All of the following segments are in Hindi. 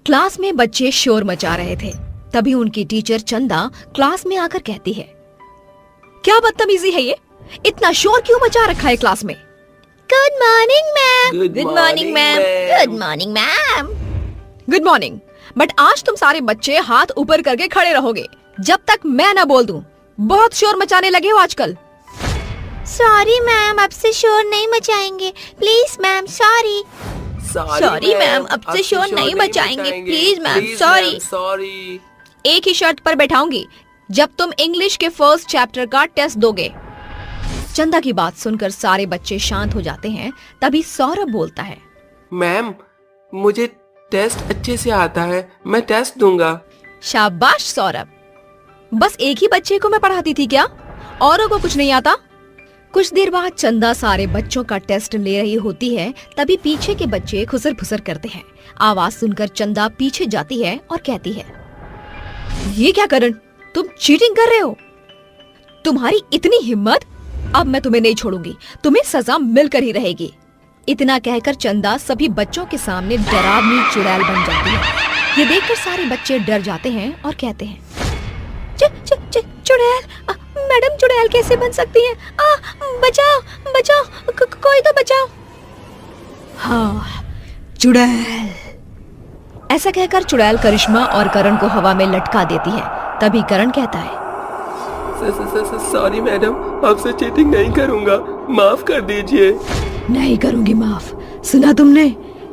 क्लास में बच्चे शोर मचा रहे थे। तभी उनकी टीचर चंदा क्लास में आकर कहती है, क्या बदतमीजी है ये, इतना शोर क्यों मचा रखा है क्लास में? Good morning ma'am. Good morning ma'am. Good morning ma'am. Good morning, but आज तुम सारे बच्चे हाथ ऊपर करके खड़े रहोगे जब तक मैं ना बोल दूं। बहुत शोर मचाने लगे हो आजकल। सॉरी मैम, अब से शोर नहीं मचाएंगे प्लीज मैम। सॉरी मैम, अब से शोर नहीं मचाएंगे प्लीज मैम। सॉरी। एक ही शर्त पर बैठाऊंगी, जब तुम इंग्लिश के फर्स्ट चैप्टर का टेस्ट दोगे। चंदा की बात सुनकर सारे बच्चे शांत हो जाते हैं। तभी सौरभ बोलता है, मैम मुझे टेस्ट अच्छे से आता है, मैं टेस्ट दूंगा। शाबाश सौरभ, बस एक ही बच्चे को मैं पढ़ाती थी क्या, औरों को कुछ नहीं आता? कुछ देर बाद चंदा सारे बच्चों का टेस्ट ले रही होती है। तभी पीछे के बच्चे खुसर फुसर करते हैं। आवाज सुनकर चंदा पीछे जाती है और कहती है, ये क्या करण, तुम चीटिंग कर रहे हो? तुम्हारी इतनी हिम्मत, अब मैं तुम्हें नहीं छोड़ूंगी, तुम्हें सजा मिलकर ही रहेगी। इतना कहकर चंदा सभी बच्चों के सामने डरावनी चुड़ैल बन जाती है। ये देखकर सारे बच्चे डर जाते हैं और कहते हैं, चुड़ैल, मैडम चुड़ैल कैसे बन सकती है? बचाओ बचाओ, कोई तो बचाओ। हाँ, चुड़ैल। ऐसा कहकर चुड़ैल करिश्मा और करण को हवा में लटका देती है। तभी करण कहता है, सॉरी मैडम, आपसे चीटिंग नहीं करूंगा, माफ कर दीजिए। नहीं करूंगी माफ। सुना तुमने,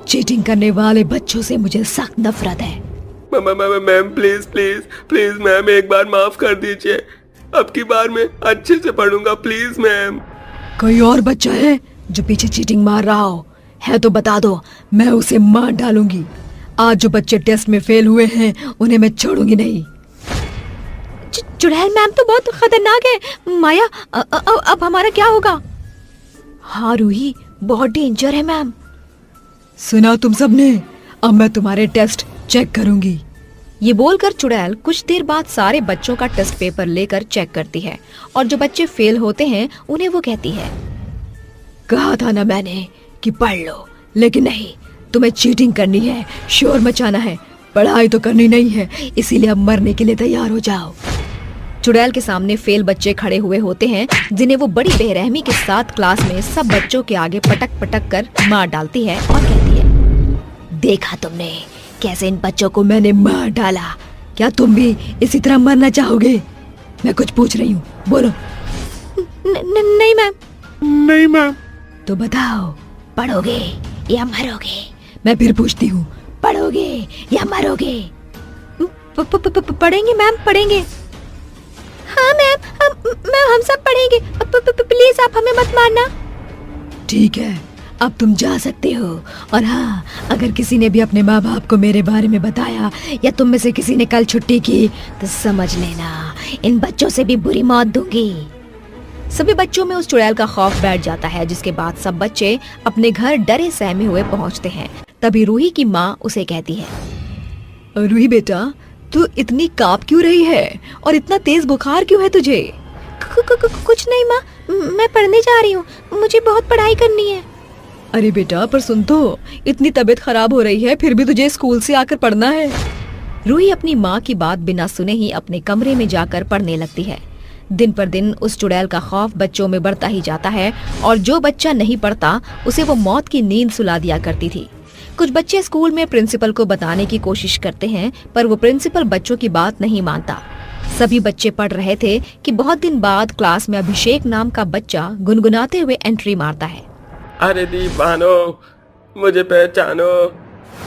चीटिंग करने वाले बच्चों से मुझे सख्त नफरत है। मैम प्लीज मैम, एक बार माफ कर दीजिए, अब की बार मैं अच्छे से पढ़ूंगा प्लीज मैम। कोई और बच्चा है जो पीछे चीटिंग मार रहा हो? है तो बता दो, मैं उसे मार डालूंगी। आज जो बच्चे टेस्ट में फेल हुए हैं उन्हें मैं छोड़ूंगी नहीं। चुड़ैल मैम तो बहुत खतरनाक है। माया, अब हमारा क्या होगा? हाँ रूही, बहुत डेंजर है मैम। सुना तुम सबने, अब मैं तुम्हारे टेस्ट चेक करूंगी। ये बोलकर चुड़ैल कुछ देर बाद सारे बच्चों का टेस्ट पेपर लेकर चेक करती है और जो बच्चे फेल होते हैं उन्हें वो कहती है, कहा था ना मैंने कि पढ़ लो, लेकिन नहीं, तुम्हें चीटिंग करनी है, शोर मचाना है, पढ़ाई तो करनी नहीं है, इसीलिए अब मरने के लिए तैयार हो जाओ। चुड़ैल के सामने फेल बच्चे खड़े हुए होते हैं, जिन्हें वो बड़ी बेरहमी के साथ क्लास में सब बच्चों के आगे पटक पटक कर मार डालती है और कहती है, देखा तुमने कैसे इन बच्चों को मैंने मार डाला? क्या तुम भी इसी तरह मरना चाहोगे? मैं कुछ पूछ रही हूँ, बोलो। नहीं मैम। नहीं मैम। तो बताओ, पढ़ोगे या मरोगे? मैं फिर पूछती हूँ, पढ़ोगे या मरोगे? पढ़ेंगे मैम, पढ़ेंगे। हाँ मैम, हम सब पढ़ेंगे, प्लीज आप हमें मत मारना। ठीक है, अब तुम जा सकते हो। और हाँ, अगर किसी ने भी अपने माँ बाप को मेरे बारे में बताया या तुम में से किसी ने कल छुट्टी की तो समझ लेना, इन बच्चों से भी बुरी मौत दूंगी। सभी बच्चों में उस चुड़ैल का खौफ बैठ जाता है, जिसके बाद सब बच्चे अपने घर डरे सहमे हुए पहुँचते हैं। तभी रूही की माँ उसे कहती है, रूही बेटा, तू इतनी कांप क्यों रही है और इतना तेज बुखार क्यों है तुझे? कुछ नहीं माँ, मैं पढ़ने जा रही हूँ, मुझे बहुत पढ़ाई करनी है। अरे बेटा, पर सुन तो, इतनी तबीयत खराब हो रही है, फिर भी तुझे स्कूल से आकर पढ़ना है। रूही अपनी माँ की बात बिना सुने ही अपने कमरे में जाकर पढ़ने लगती है। दिन पर दिन उस चुड़ैल का खौफ बच्चों में बढ़ता ही जाता है और जो बच्चा नहीं पढ़ता उसे वो मौत की नींद सुला दिया करती थी। कुछ बच्चे स्कूल में प्रिंसिपल को बताने की कोशिश करते हैं, पर वो प्रिंसिपल बच्चों की बात नहीं मानता। सभी बच्चे पढ़ रहे थे कि बहुत दिन बाद क्लास में अभिषेक नाम का बच्चा गुनगुनाते हुए एंट्री मारता है। अरे दीवानो, मुझे पहचानो,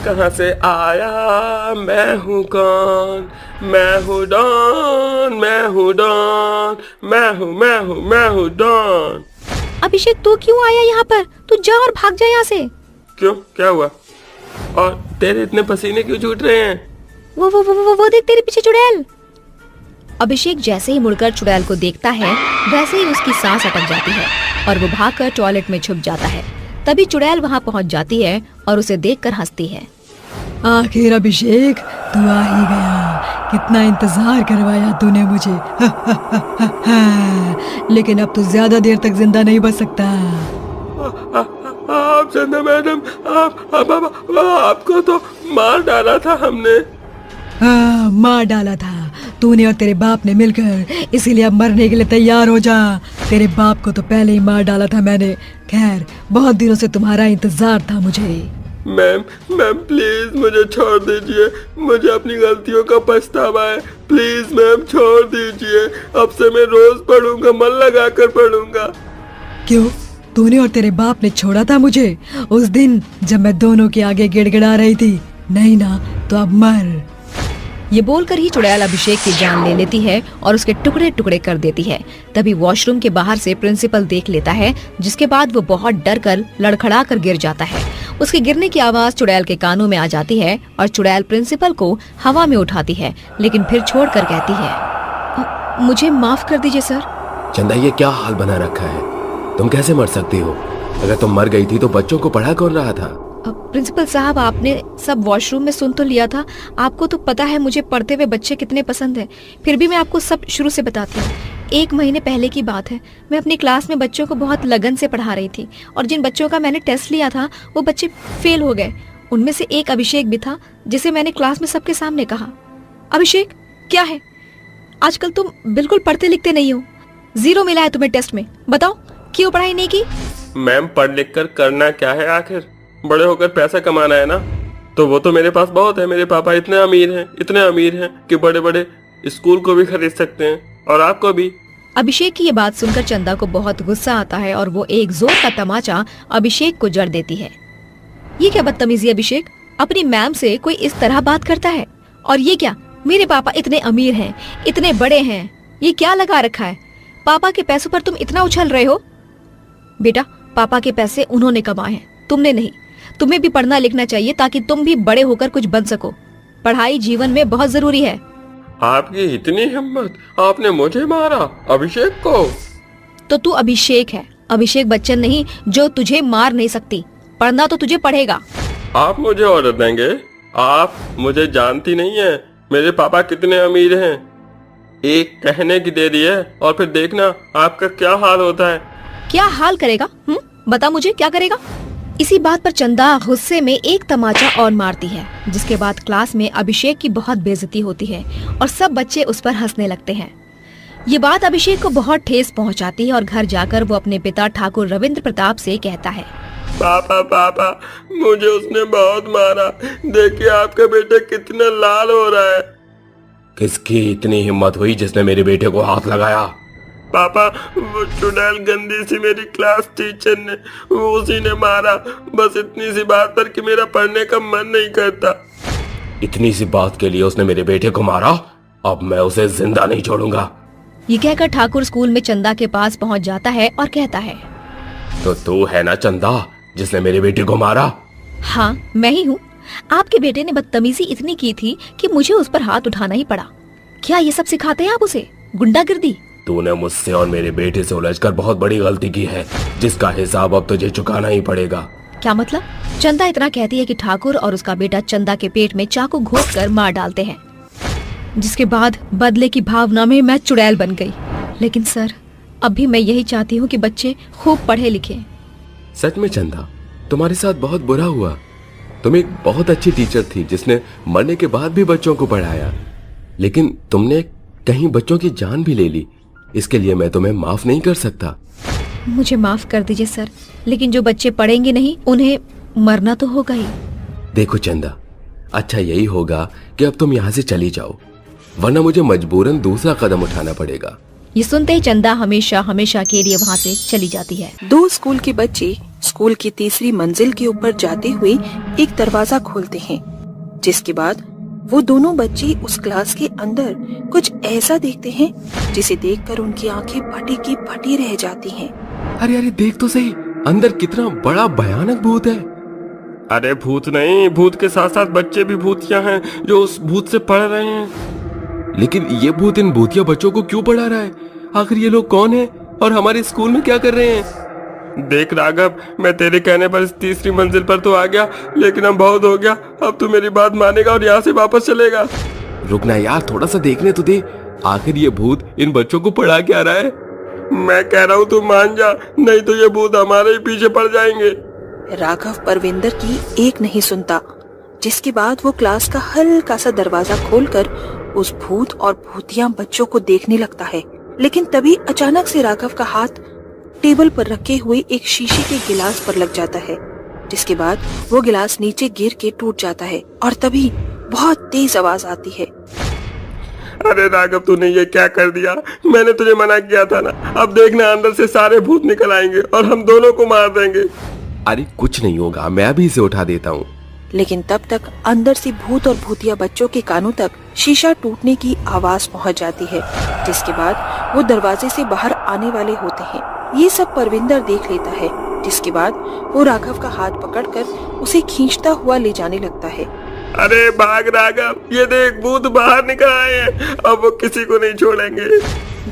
कहाँ से आया, मैं हूँ कौन, मैं हूँ डॉन, मैं हूँ डॉन, मैं हूँ डॉन। अभिषेक, तू क्यों आया यहाँ पर? तू जा और भाग जा यहाँ से। क्यों, क्या हुआ? और तेरे इतने पसीने क्यों छूट रहे हैं? वो देख तेरे पीछे चुड़ैल। अभिषेक जैसे ही मुड़कर चुड़ैल को देखता है, वैसे ही उसकी सांस अटक जाती है और वो भागकर टॉयलेट में छुप जाता है। तभी चुड़ैल वहाँ पहुँच जाती है और उसे देखकर हंसती है। आखिर अभिषेक, तू आ ही गया, कितना इंतजार करवाया तूने मुझे। लेकिन अब तो ज्यादा देर तक जिंदा नहीं बच सकता। आप चंदा मैडम, आपको तो मार डाला था हमने। हाँ, मार डाला था तूने और तेरे बाप ने मिलकर, इसीलिए अब मरने के लिए तैयार हो जा। तेरे बाप को तो पहले ही मार डाला था मैंने। खैर, बहुत दिनों से तुम्हारा इंतजार था मुझे। मैम प्लीज मुझे छोड़ दीजिए, मुझे अपनी गलतियों का पछतावा है। प्लीज मैम छोड़ दीजिए, अब से मैं रोज पढ़ूंगा, मन लगा कर पढ़ूंगा। क्यों? तूने और तेरे बाप ने छोड़ा था मुझे उस दिन जब मैं दोनों के आगे गिड़गिड़ा रही थी? नहीं ना, तो अब मर। ये बोलकर ही चुड़ैल अभिषेक की जान ले लेती है और उसके टुकड़े टुकड़े कर देती है। तभी वॉशरूम के बाहर से प्रिंसिपल देख लेता है, जिसके बाद वो बहुत डर कर लड़खड़ा कर गिर जाता है। उसके गिरने की आवाज चुड़ैल के कानों में आ जाती है और चुड़ैल प्रिंसिपल को हवा में उठाती है, लेकिन फिर छोड़कर कहती है, मुझे माफ कर दीजिए सर। चंदा, ये क्या हाल बना रखा है? तुम कैसे मर सकती हो? अगर तुम मर गई थी तो बच्चों को पढ़ा कौन रहा था? प्रिंसिपल साहब, आपने सब वॉशरूम में सुन तो लिया था। आपको तो पता है मुझे पढ़ते हुए बच्चे कितने पसंद हैं। फिर भी मैं आपको सब शुरू से बताती हूँ। 1 महीने पहले की बात है, मैं अपनी क्लास में बच्चों को बहुत लगन से पढ़ा रही थी और जिन बच्चों का मैंने टेस्ट लिया था वो बच्चे फेल हो गए। उनमें से एक अभिषेक भी था, जिसे मैंने क्लास में सबके सामने कहा, अभिषेक क्या है, आजकल तुम बिल्कुल पढ़ते लिखते नहीं हो, 0 मिला है तुम्हें टेस्ट में, बताओ क्यों पढ़ाई नहीं की? मैम पढ़ लिख कर करना क्या है, आखिर बड़े होकर पैसा कमाना है ना। तो वो तो मेरे पास बहुत है, मेरे पापा इतने अमीर हैं कि बड़े बड़े स्कूल को भी खरीद सकते हैं और आपको भी। अभिषेक की ये बात सुनकर चंदा को बहुत गुस्सा आता है और वो एक जोर का तमाचा अभिषेक को जड़ देती है। ये क्या बदतमीजी अभिषेक, अपनी मैम से कोई इस तरह बात करता है? और ये क्या, मेरे पापा इतने अमीर हैं, इतने बड़े हैं, ये क्या लगा रखा है? पापा के पैसों पर तुम इतना उछल रहे हो? बेटा, पापा के पैसे उन्होंने कमाए हैं, तुमने नहीं। तुम्हें भी पढ़ना लिखना चाहिए ताकि तुम भी बड़े होकर कुछ बन सको। पढ़ाई जीवन में बहुत जरूरी है। आपकी इतनी हिम्मत, आपने मुझे मारा, अभिषेक को? तो तू अभिषेक है, अभिषेक बच्चन नहीं जो तुझे मार नहीं सकती। पढ़ना तो तुझे पड़ेगा। आप मुझे ऑर्डर देंगे? आप मुझे जानती नहीं है, मेरे पापा कितने अमीर हैं। एक कहने की देरी है और फिर देखना आपका क्या हाल होता है। क्या हाल करेगा? बता मुझे, क्या करेगा? इसी बात पर चंदा गुस्से में एक तमाचा और मारती है, जिसके बाद क्लास में अभिषेक की बहुत बेइज्जती होती है और सब बच्चे उस पर हंसने लगते हैं। ये बात अभिषेक को बहुत ठेस पहुंचाती है और घर जाकर वो अपने पिता ठाकुर रविंद्र प्रताप से कहता है, पापा मुझे उसने बहुत मारा, देखिए आपका बेटा कितना लाल हो रहा है। किसकी इतनी हिम्मत हुई जिसने मेरे बेटे को हाथ लगाया? पापा, वो चुड़ैल गंदी सी मेरी क्लास टीचर ने, वो उसी ने मारा, बस इतनी सी बात पर कि मेरा पढ़ने का मन नहीं करता। इतनी सी बात के लिए उसने मेरे बेटे को मारा? अब मैं उसे जिंदा नहीं छोड़ूंगा। ये कहकर ठाकुर स्कूल में चंदा के पास पहुंच जाता है और कहता है, तो तू है ना चंदा जिसने मेरे बेटे को मारा? हाँ, मैं ही हूँ। आपके बेटे ने बदतमीजी इतनी की थी कि मुझे उस पर हाथ उठाना ही पड़ा। क्या ये सब सिखाते हैं आप उसे, गुंडागिर्दी? तूने मुझसे और मेरे बेटे से उलझकर बहुत बड़ी गलती की है, जिसका हिसाब अब तुझे चुकाना ही पड़ेगा। क्या मतलब? चंदा इतना कहती है कि ठाकुर और उसका बेटा चंदा के पेट में चाकू घोंसकर मार डालते हैं, जिसके बाद बदले की भावना में मैं चुड़ैल बन गई। लेकिन सर, अब भी मैं यही चाहती हूँ कि बच्चे खूब पढ़े लिखे। सच में चंदा, तुम्हारे साथ बहुत बुरा हुआ। तुम एक बहुत अच्छी टीचर थी जिसने मरने के बाद भी बच्चों को पढ़ाया, लेकिन तुमने कहीं बच्चों की जान भी ले ली। इसके लिए मैं तुम्हें माफ नहीं कर सकता। मुझे माफ कर दीजिए सर, लेकिन जो बच्चे पढ़ेंगे नहीं उन्हें मरना तो होगा ही। देखो चंदा, अच्छा यही होगा कि अब तुम यहाँ से चली जाओ, वरना मुझे मजबूरन दूसरा कदम उठाना पड़ेगा। ये सुनते ही चंदा हमेशा हमेशा के लिए वहाँ से चली जाती है। 2 स्कूल के बच्चे स्कूल की 3री मंजिल के ऊपर जाते हुए एक दरवाजा खोलते हैं, जिसके बाद वो दोनों बच्चे उस क्लास के अंदर कुछ ऐसा देखते हैं जिसे देखकर उनकी आंखें फटी की फटी रह जाती हैं। अरे देख तो सही, अंदर कितना बड़ा भयानक भूत है। अरे भूत नहीं, भूत के साथ साथ बच्चे भी भूतिया हैं जो उस भूत से पढ़ रहे हैं। लेकिन ये भूत इन भूतिया बच्चों को क्यों पढ़ा रहा है? आखिर ये लोग कौन हैं और हमारे स्कूल में क्या कर रहे हैं? देख राघव, मैं तेरे कहने पर इस 3री मंजिल पर तो आ गया, लेकिन अब बहुत हो गया। अब तू मेरी बात मानेगा और यहाँ से वापस चलेगा। रुकना यार, थोड़ा सा देखने तो दे, आखिर ये भूत इन बच्चों को पढ़ा क्या रहा है। मैं कह रहा हूँ तू मान जा, नहीं तो ये भूत हमारे ही पीछे पड़ जाएंगे। राघव परविंदर की एक नहीं सुनता, जिसके बाद वो क्लास का हल्का सा दरवाजा खोलकर उस भूत और भूतिया बच्चों को देखने लगता है। लेकिन तभी अचानक से राघव का हाथ टेबल पर रखे हुए एक शीशे के गिलास पर लग जाता है, जिसके बाद वो गिलास नीचे गिर के टूट जाता है और तभी बहुत तेज आवाज आती है। अरे राघव, तूने ये क्या कर दिया? मैंने तुझे मना किया था ना। अब देखना, अंदर से सारे भूत निकल आएंगे और हम दोनों को मार देंगे। अरे कुछ नहीं होगा, मैं अभी इसे उठा देता हूँ। लेकिन तब तक अंदर से भूत और भूतिया बच्चों के कानों तक शीशा टूटने की आवाज पहुंच जाती है, जिसके बाद वो दरवाजे से बाहर आने वाले होते हैं। ये सब परविंदर देख लेता है, जिसके बाद वो राघव का हाथ पकड़कर उसे खींचता हुआ ले जाने लगता है। अरे भाग राघव, ये देख भूत बाहर निकल आए हैं, अब वो किसी को नहीं छोड़ेंगे।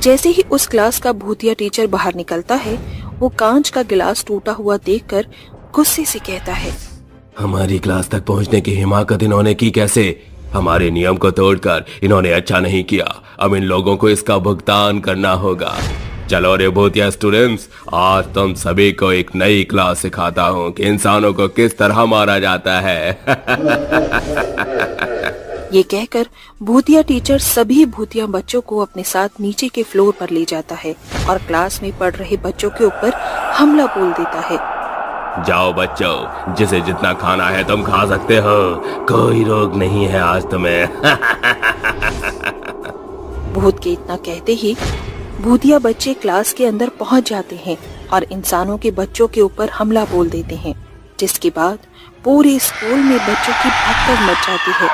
जैसे ही उस क्लास का भूतिया टीचर बाहर निकलता है, वो कांच का गिलास टूटा हुआ देखकर गुस्से से कहता है, हमारी क्लास तक पहुंचने की हिमाकत इन्होंने की कैसे? हमारे नियम को तोड़कर इन्होंने अच्छा नहीं किया। अब इन लोगों को इसका भुगतान करना होगा। चलो रे भूतिया स्टूडेंट्स, आज तुम सभी को एक नई क्लास सिखाता हूँ कि इंसानों को किस तरह मारा जाता है। ये कहकर भूतिया टीचर सभी भूतिया बच्चों को अपने साथ नीचे के फ्लोर पर ले जाता है और क्लास में पढ़ रहे बच्चों के ऊपर हमला बोल देता है। जाओ बच्चों, जिसे जितना खाना है तुम खा सकते हो, कोई रोग नहीं है आज तुम्हें। भूत के इतना कहते ही भूतिया बच्चे क्लास के अंदर पहुंच जाते हैं और इंसानों के बच्चों के ऊपर हमला बोल देते हैं, जिसके बाद पूरे स्कूल में बच्चों की भगदड़ मच जाती है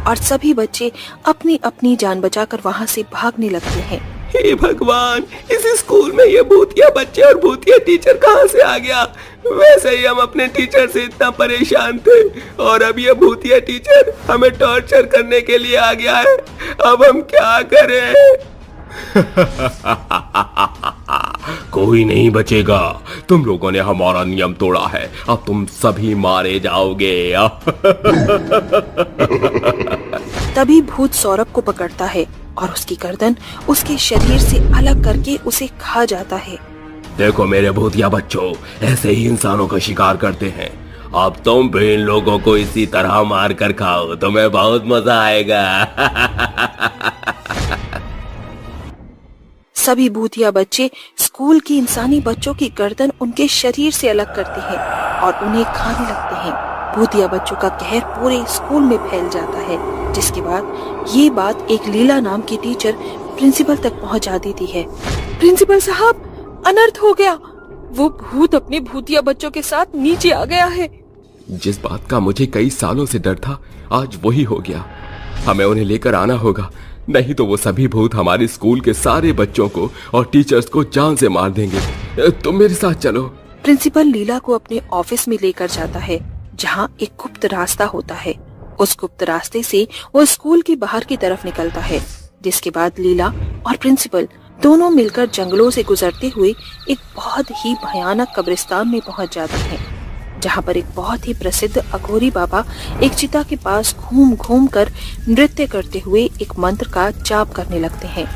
और सभी बच्चे अपनी अपनी जान बचाकर वहां से भागने लगते हैं। हे भगवान, इस स्कूल में ये भूतिया बच्चे और भूतिया टीचर कहाँ से आ गया? वैसे ही हम अपने टीचर से इतना परेशान थे और अब ये भूतिया टीचर हमें टॉर्चर करने के लिए आ गया है। अब हम क्या करें? कोई नहीं बचेगा। तुम लोगों ने हमारा नियम तोड़ा है, अब तुम सभी मारे जाओगे। तभी भूत सौरभ को पकड़ता है और उसकी गर्दन उसके शरीर से अलग करके उसे खा जाता है। देखो मेरे भूतिया बच्चों, ऐसे ही इंसानों का शिकार करते हैं। अब तुम भी इन लोगों को इसी तरह मार कर खाओ, तुम्हें बहुत मजा आएगा। सभी भूतिया बच्चे स्कूल की इंसानी बच्चों की गर्दन उनके शरीर से अलग करते हैं और उन्हें खाने लगते हैं। भूतिया बच्चों का कहर पूरे स्कूल में फैल जाता है, जिसके बाद ये बात एक लीला नाम की टीचर प्रिंसिपल तक पहुंचा देती है। प्रिंसिपल साहब, अनर्थ हो गया। वो भूत अपने भूतिया बच्चों के साथ नीचे आ गया है। जिस बात का मुझे कई सालों से डर था, आज वही हो गया। हमें उन्हें लेकर आना होगा, नहीं तो वो सभी भूत हमारे स्कूल के सारे बच्चों को और टीचर्स को जान से मार देंगे। तुम मेरे साथ चलो। प्रिंसिपल लीला को अपने ऑफिस में लेकर जाता है, जहाँ एक गुप्त रास्ता होता है। उस गुप्त रास्ते से वो स्कूल के बाहर की तरफ निकलता है, जिसके बाद लीला और प्रिंसिपल दोनों मिलकर जंगलों से गुजरते हुए एक बहुत ही भयानक कब्रिस्तान में पहुंच जाते हैं, जहां पर एक बहुत ही प्रसिद्ध अघोरी बाबा एक चिता के पास घूम घूम कर नृत्य करते हुए एक मंत्र का जाप करने लगते हैं।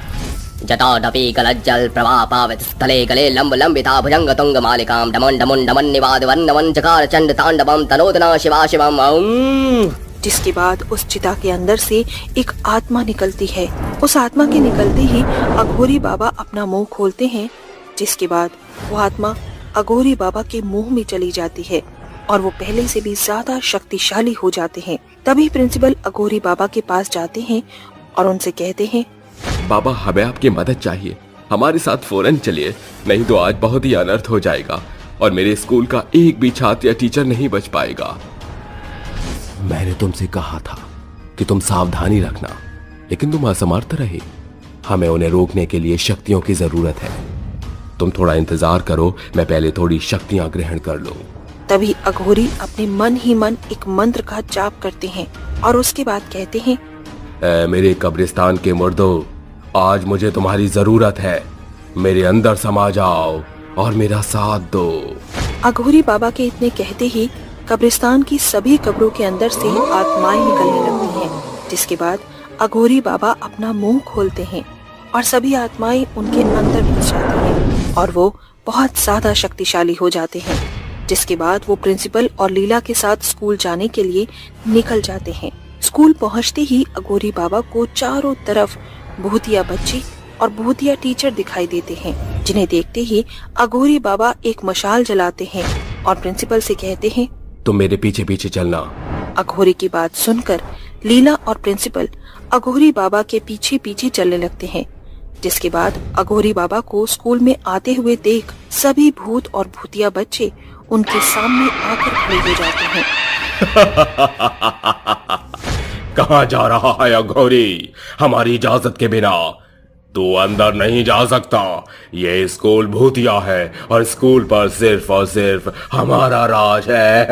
जटाडपि गलज्जल प्रवापावित स्थले गले लंब लंबिता भुजंग तुंग मालिकाम डमन डमन डमन निवाद वन्नवन चकार चंड तांडवम तनोदना शिवा शिवम ओम। जिसके बाद उस चिता के अंदर से एक आत्मा निकलती है। उस आत्मा के निकलते ही अघोरी बाबा अपना मुंह खोलते हैं, जिसके बाद वो आत्मा अघोरी बाबा के मुंह में चली जाती है और वो पहले से भी ज्यादा शक्तिशाली हो जाते हैं। तभी प्रिंसिपल अघोरी बाबा के पास जाते हैं और उनसे कहते हैं, बाबा हमें आपकी मदद चाहिए, हमारे साथ फौरन चलिए, नहीं तो आज बहुत ही अनर्थ हो जाएगा और मेरे स्कूल का एक भी छात्र या टीचर नहीं बच पाएगा। मैंने तुमसे कहा था कि तुम सावधानी रखना, लेकिन तुम असमर्थ रहे। हमें उन्हें रोकने के लिए शक्तियों की जरूरत है। तुम थोड़ा इंतजार करो, मैं पहले थोड़ी शक्तियां ग्रहण कर लूं। तभी अघोरी अपने मन ही मन एक मंत्र का जाप करते हैं और उसके बाद कहते हैं, मेरे कब्रिस्तान के मुर्दों, आज मुझे तुम्हारी जरूरत है। मेरे अंदर समा जाओ और मेरा साथ दो। अघोरी बाबा के इतने कहते ही कब्रिस्तान की सभी कब्रों के अंदर से आत्माएं निकलने लगती हैं, जिसके बाद अघोरी बाबा अपना मुंह खोलते हैं और सभी आत्माएं उनके अंदर घुस जाती हैं और वो बहुत ज्यादा शक्तिशाली हो जाते हैं। जिसके बाद वो प्रिंसिपल और लीला के साथ स्कूल जाने के लिए निकल जाते हैं। स्कूल पहुंचते ही अघोरी बाबा को चारों तरफ भूतिया बच्चे और भूतिया टीचर दिखाई देते हैं, जिन्हें देखते ही अघोरी बाबा एक मशाल जलाते हैं और प्रिंसिपल से कहते हैं, तुम मेरे पीछे पीछे चलना। अघोरी की बात सुनकर लीला और प्रिंसिपल अघोरी बाबा के पीछे पीछे चलने लगते हैं। जिसके बाद अघोरी बाबा को स्कूल में आते हुए देख सभी भूत और भूतिया बच्चे उनके सामने आकर खड़े हो जाते हैं। कहाँ जा रहा है अघोरी? हमारी इजाजत के बिना तू अंदर नहीं जा सकता। ये स्कूल भूतिया है और स्कूल पर सिर्फ और सिर्फ हमारा राज है।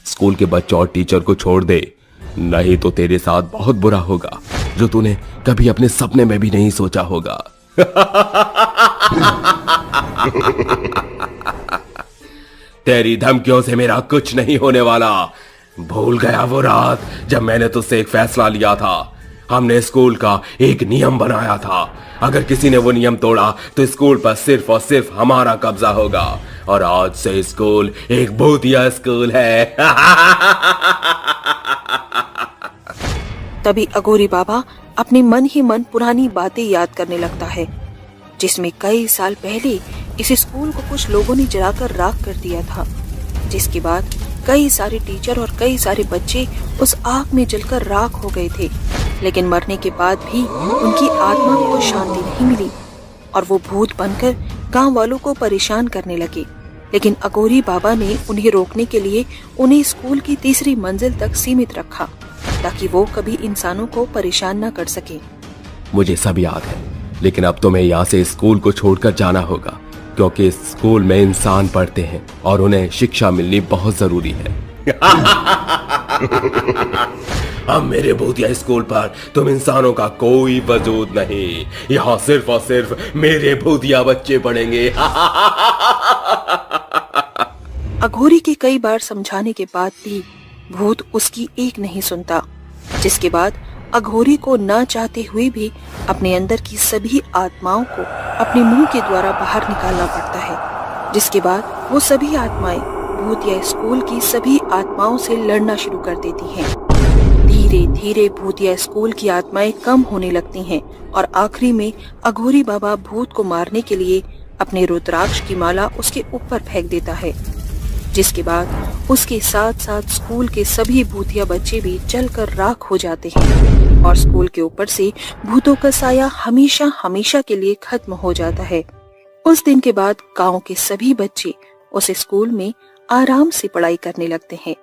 स्कूल के बच्चों और टीचर को छोड़ दे, नहीं तो तेरे साथ बहुत बुरा होगा, जो तूने कभी अपने सपने में भी नहीं सोचा होगा। तेरी धमकियों से मेरा कुछ नहीं होने वाला। भूल गया वो रात जब मैंने तुझसे एक फैसला लिया था? हमने स्कूल का एक नियम बनाया था, अगर किसी ने वो नियम तोड़ा तो स्कूल पर सिर्फ और सिर्फ हमारा कब्जा होगा, और आज से स्कूल एक भूतिया स्कूल है। तभी अघोरी बाबा अपने मन ही मन पुरानी बातें याद करने लगता है, जिसमें कई साल पहले इस स्कूल को कुछ लोगों ने जलाकर राख कर दिया था। जिसके बाद कई सारे टीचर और कई सारे बच्चे उस आग में जलकर राख हो गए थे, लेकिन मरने के बाद भी उनकी आत्मा को शांति नहीं मिली और वो भूत बनकर गांव वालों को परेशान करने लगे। लेकिन अघोरी बाबा ने उन्हें रोकने के लिए उन्हें स्कूल की तीसरी मंजिल तक सीमित रखा, ताकि वो कभी इंसानों को परेशान न कर सके। मुझे सब याद है, लेकिन अब तुम्हें यहाँ से स्कूल को छोड़कर जाना होगा, क्योंकि इस स्कूल में इंसान पढ़ते हैं और उन्हें शिक्षा मिलनी बहुत जरूरी है। अब मेरे भूतिया स्कूल पर तुम इंसानों का कोई वजूद नहीं, यहाँ सिर्फ और सिर्फ मेरे भूतिया बच्चे पढ़ेंगे। अघोरी के कई बार समझाने के बाद भी भूत उसकी एक नहीं सुनता, जिसके बाद अघोरी को न चाहते हुए भी अपने अंदर की सभी आत्माओं को अपने मुंह के द्वारा बाहर निकालना पड़ता है। जिसके बाद वो सभी आत्माएं भूतिया स्कूल की सभी आत्माओं से लड़ना शुरू कर देती हैं। धीरे धीरे भूतिया स्कूल की आत्माएं कम होने लगती हैं और आखिरी में अघोरी बाबा भूत को मारने के लिए अपने रुद्राक्ष की माला उसके ऊपर फेंक देता है। जिसके बाद उसके साथ साथ स्कूल के सभी भूतिया बच्चे भी जलकर राख हो जाते हैं और स्कूल के ऊपर से भूतों का साया हमेशा हमेशा के लिए खत्म हो जाता है। उस दिन के बाद गांव के सभी बच्चे उस स्कूल में आराम से पढ़ाई करने लगते हैं।